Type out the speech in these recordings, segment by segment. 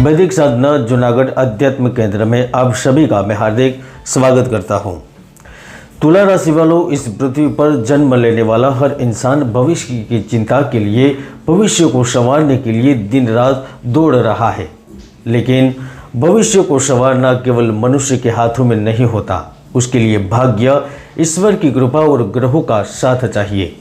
वैदिक साधना जूनागढ़ अध्यात्म केंद्र में आप सभी का मैं हार्दिक स्वागत करता हूं। तुला राशि वालों, इस पृथ्वी पर जन्म लेने वाला हर इंसान भविष्य की चिंता के लिए, भविष्य को संवारने के लिए दिन रात दौड़ रहा है। लेकिन भविष्य को संवारना केवल मनुष्य के हाथों में नहीं होता, उसके लिए भाग्य, ईश्वर की कृपा और ग्रहों का साथ चाहिए।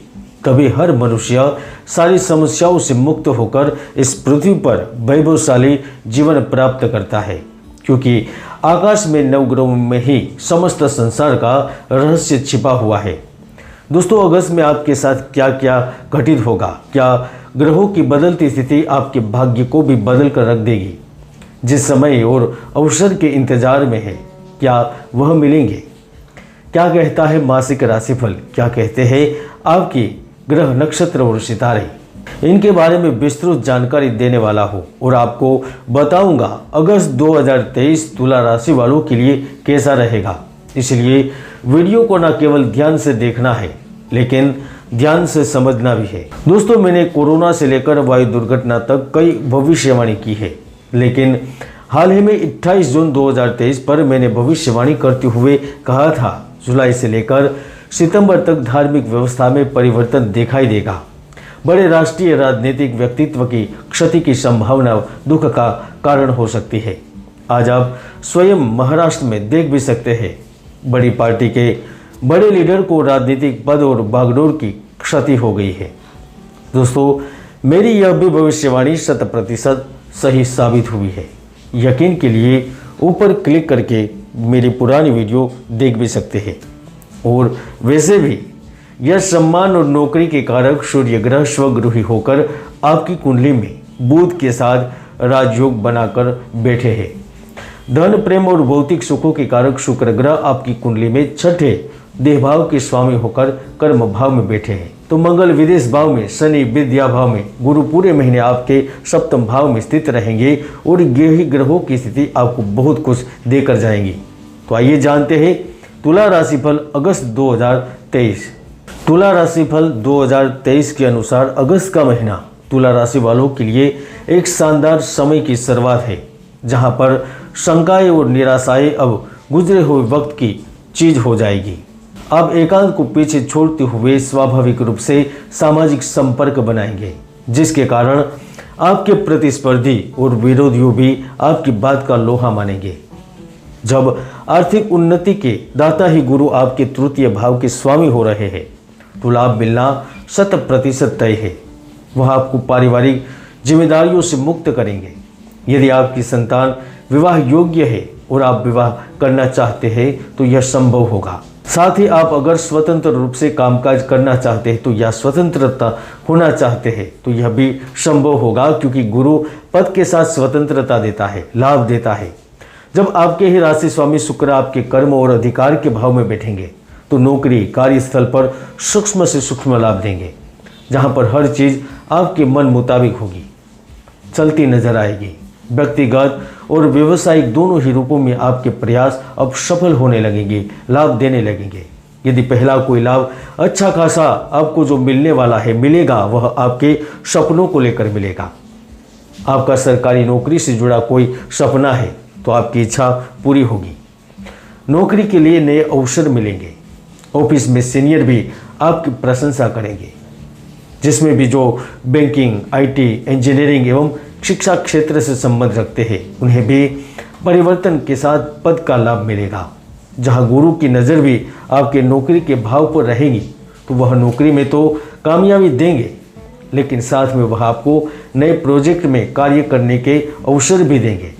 तभी हर मनुष्य सारी समस्याओं से मुक्त होकर इस पृथ्वी पर वैभवशाली जीवन प्राप्त करता है, क्योंकि आकाश में नवग्रहों में ही समस्त संसार का रहस्य छिपा हुआ है। दोस्तों, अगस्त में आपके साथ क्या क्या घटित होगा, क्या ग्रहों की बदलती स्थिति आपके भाग्य को भी बदल कर रख देगी। जिस समय और अवसर के इंतजार में है, क्या वह मिलेंगे? क्या कहता है मासिक राशिफल, क्या कहते हैं आपकी ग्रह, नक्षत्र और सितारे, इनके बारे में विस्तृत जानकारी देने वाला हूँ और आपको बताऊंगा अगस्त 2023 तुला राशि वालों के लिए कैसा रहेगा। इसलिए वीडियो को न केवल ध्यान से देखना है, लेकिन ध्यान से समझना भी है। दोस्तों, मैंने कोरोना से लेकर वायु दुर्घटना तक कई भविष्यवाणी की है, लेकिन हाल ही में 28 जून 2023 पर मैंने भविष्यवाणी करते हुए कहा था, जुलाई से लेकर सितंबर तक धार्मिक व्यवस्था में परिवर्तन दिखाई देगा। बड़े राष्ट्रीय राजनीतिक व्यक्तित्व की क्षति की संभावना दुख का कारण हो सकती है। आज आप स्वयं महाराष्ट्र में देख भी सकते हैं, बड़ी पार्टी के बड़े लीडर को राजनीतिक पद और बागडोर की क्षति हो गई है। दोस्तों, मेरी यह भी भविष्यवाणी 100% सही साबित हुई है। यकीन के लिए ऊपर क्लिक करके मेरी पुरानी वीडियो देख भी सकते हैं। और वैसे भी यह सम्मान और नौकरी के कारक सूर्य ग्रह स्वगृही होकर आपकी कुंडली में बुध के साथ राजयोग बनाकर बैठे हैं। धन, प्रेम और भौतिक सुखों के कारक शुक्र ग्रह आपकी कुंडली में छठे देहभाव के स्वामी होकर कर्म भाव में बैठे हैं। तो मंगल विदेश भाव में, शनि विद्या भाव में, गुरु पूरे महीने आपके सप्तम भाव में स्थित रहेंगे और यही ग्रहों की स्थिति आपको बहुत कुछ देकर जाएंगी। तो आइए जानते हैं तुला राशिफल अगस्त 2023। तुला राशिफल 2023 के अनुसार अगस्त का महीना तुला राशि वालों के लिए एक शानदार समय की शुरुआत है, जहां पर शंकाएं और निराशाएं अब गुजरे हुए वक्त की चीज हो जाएगी। आप एकांत को पीछे छोड़ते हुए स्वाभाविक रूप से सामाजिक संपर्क बनाएंगे, जिसके कारण आपके प्रतिस्पर्धी और विरोधियों भी आपकी बात का लोहा मानेंगे। जब आर्थिक उन्नति के दाता ही गुरु आपके तृतीय भाव के स्वामी हो रहे हैं, तो लाभ मिलना 100% तय है। वह आपको पारिवारिक जिम्मेदारियों से मुक्त करेंगे। यदि आपकी संतान विवाह योग्य है और आप विवाह करना चाहते हैं तो यह संभव होगा। साथ ही आप अगर स्वतंत्र रूप से कामकाज करना चाहते हैं तो या स्वतंत्रता होना चाहते हैं तो यह भी संभव होगा, क्योंकि गुरु पद के साथ स्वतंत्रता देता है, लाभ देता है। जब आपके ही राशि स्वामी शुक्र आपके कर्म और अधिकार के भाव में बैठेंगे तो नौकरी, कार्यस्थल पर सूक्ष्म से सूक्ष्म लाभ देंगे, जहां पर हर चीज आपके मन मुताबिक होगी, चलती नजर आएगी। व्यक्तिगत और व्यवसायिक दोनों ही रूपों में आपके प्रयास अब सफल होने लगेंगे, लाभ देने लगेंगे। यदि पहला कोई लाभ अच्छा खासा आपको जो मिलने वाला है मिलेगा, वह आपके सपनों को लेकर मिलेगा। आपका सरकारी नौकरी से जुड़ा कोई सपना है तो आपकी इच्छा पूरी होगी। नौकरी के लिए नए अवसर मिलेंगे। ऑफिस में सीनियर भी आपकी प्रशंसा करेंगे, जिसमें भी जो बैंकिंग, आईटी, इंजीनियरिंग एवं शिक्षा क्षेत्र से संबंध रखते हैं, उन्हें भी परिवर्तन के साथ पद का लाभ मिलेगा। जहां गुरु की नज़र भी आपके नौकरी के भाव पर रहेगी तो वह नौकरी में तो कामयाबी देंगे, लेकिन साथ में वह आपको नए प्रोजेक्ट में कार्य करने के अवसर भी देंगे।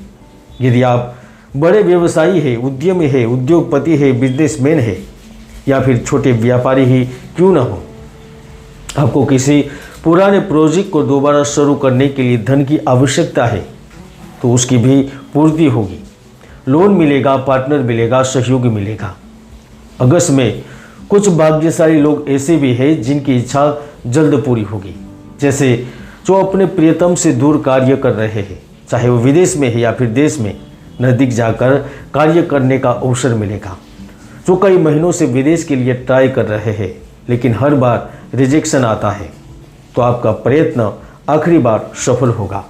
यदि आप बड़े व्यवसायी है, उद्यमी है, उद्योगपति है, बिजनेसमैन है या फिर छोटे व्यापारी ही क्यों ना हो, आपको किसी पुराने प्रोजेक्ट को दोबारा शुरू करने के लिए धन की आवश्यकता है तो उसकी भी पूर्ति होगी। लोन मिलेगा, पार्टनर मिलेगा, सहयोगी मिलेगा। अगस्त में कुछ भाग्यशाली लोग ऐसे भी हैं जिनकी इच्छा जल्द पूरी होगी, जैसे जो अपने प्रियतम से दूर कार्य कर रहे हैं, चाहे वो विदेश में है या फिर देश में, नज़दीक जाकर कार्य करने का अवसर मिलेगा। जो कई महीनों से विदेश के लिए ट्राई कर रहे हैं लेकिन हर बार रिजेक्शन आता है, तो आपका प्रयत्न आखिरी बार सफल होगा।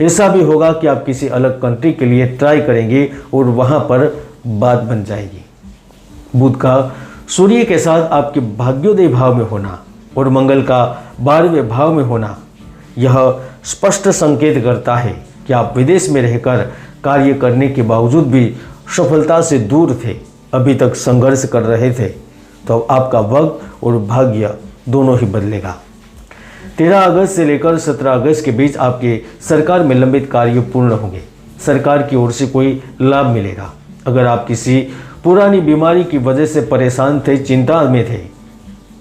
ऐसा भी होगा कि आप किसी अलग कंट्री के लिए ट्राई करेंगे और वहाँ पर बात बन जाएगी। बुध का सूर्य के साथ आपके भाग्योदय भाव में होना और मंगल का 12वें भाव में होना यह स्पष्ट संकेत करता है कि आप विदेश में रहकर कार्य करने के बावजूद भी सफलता से दूर थे, अभी तक संघर्ष कर रहे थे, तो आपका वक्त और भाग्य दोनों ही बदलेगा। 13 अगस्त से लेकर 17 अगस्त के बीच आपके सरकार में लंबित कार्य पूर्ण होंगे। सरकार की ओर से कोई लाभ मिलेगा। अगर आप किसी पुरानी बीमारी की वजह से परेशान थे, चिंता में थे,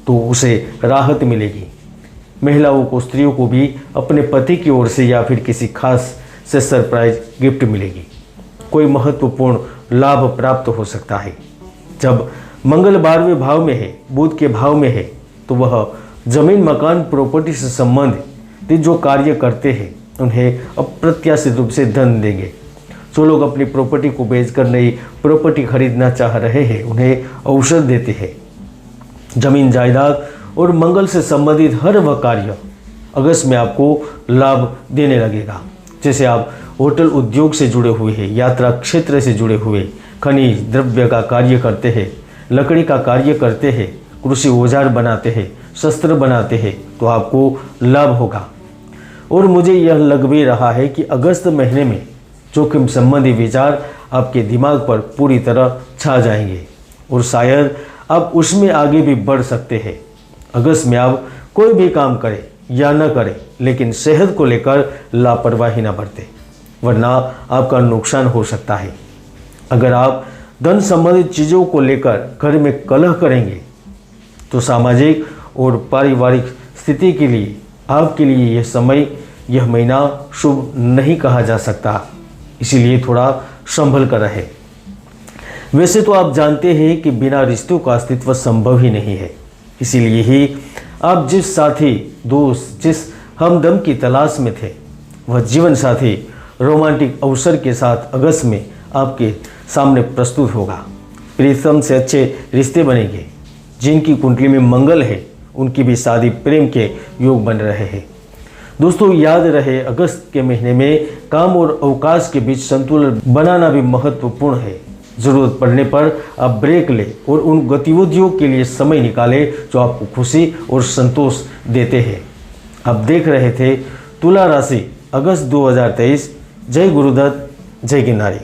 तो उसे राहत मिलेगी। महिलाओं को, स्त्रियों को भी अपने पति की ओर से या फिर किसी खास से सरप्राइज गिफ्ट मिलेगी। कोई महत्वपूर्ण लाभ प्राप्त हो सकता है। जब मंगल 12वें भाव में है, बुध के भाव में है, तो वह जमीन, मकान, प्रॉपर्टी से संबंधित जो कार्य करते हैं उन्हें अप्रत्याशित रूप से धन देंगे। जो लोग अपनी प्रॉपर्टी को बेचकर नई प्रॉपर्टी खरीदना चाह रहे हैं उन्हें अवसर देते हैं। जमीन, जायदाद और मंगल से संबंधित हर वह कार्य अगस्त में आपको लाभ देने लगेगा। जैसे आप होटल उद्योग से जुड़े हुए हैं, यात्रा क्षेत्र से जुड़े हुए, खनिज द्रव्य का कार्य करते हैं, लकड़ी का कार्य करते हैं, कृषि औजार बनाते हैं, शस्त्र बनाते हैं, तो आपको लाभ होगा। और मुझे यह लग भी रहा है कि अगस्त महीने में जोखिम संबंधी विचार आपके दिमाग पर पूरी तरह छा जाएंगे और शायद आप उसमें आगे भी बढ़ सकते हैं। अगस्त में आप कोई भी काम करें या न करें, लेकिन सेहत को लेकर लापरवाही न बरतें, वरना आपका नुकसान हो सकता है। अगर आप धन संबंधित चीज़ों को लेकर घर में कलह करेंगे तो सामाजिक और पारिवारिक स्थिति के लिए आपके लिए यह समय, यह महीना शुभ नहीं कहा जा सकता। इसीलिए थोड़ा संभल कर रहे। वैसे तो आप जानते हैं कि बिना रिश्तों का अस्तित्व संभव ही नहीं है। इसीलिए ही आप जिस साथी, दोस्त, जिस हमदम की तलाश में थे, वह जीवन साथी रोमांटिक अवसर के साथ अगस्त में आपके सामने प्रस्तुत होगा। प्रीतम से अच्छे रिश्ते बनेंगे। जिनकी कुंडली में मंगल है उनकी भी शादी प्रेम के योग बन रहे हैं। दोस्तों, याद रहे, अगस्त के महीने में काम और अवकाश के बीच संतुलन बनाना भी महत्वपूर्ण है। ज़रूरत पड़ने पर आप ब्रेक लें और उन गतिविधियों के लिए समय निकालें जो आपको खुशी और संतोष देते हैं। आप देख रहे थे तुला राशि अगस्त 2023। जय गुरुदत्त, जय गिरनारी।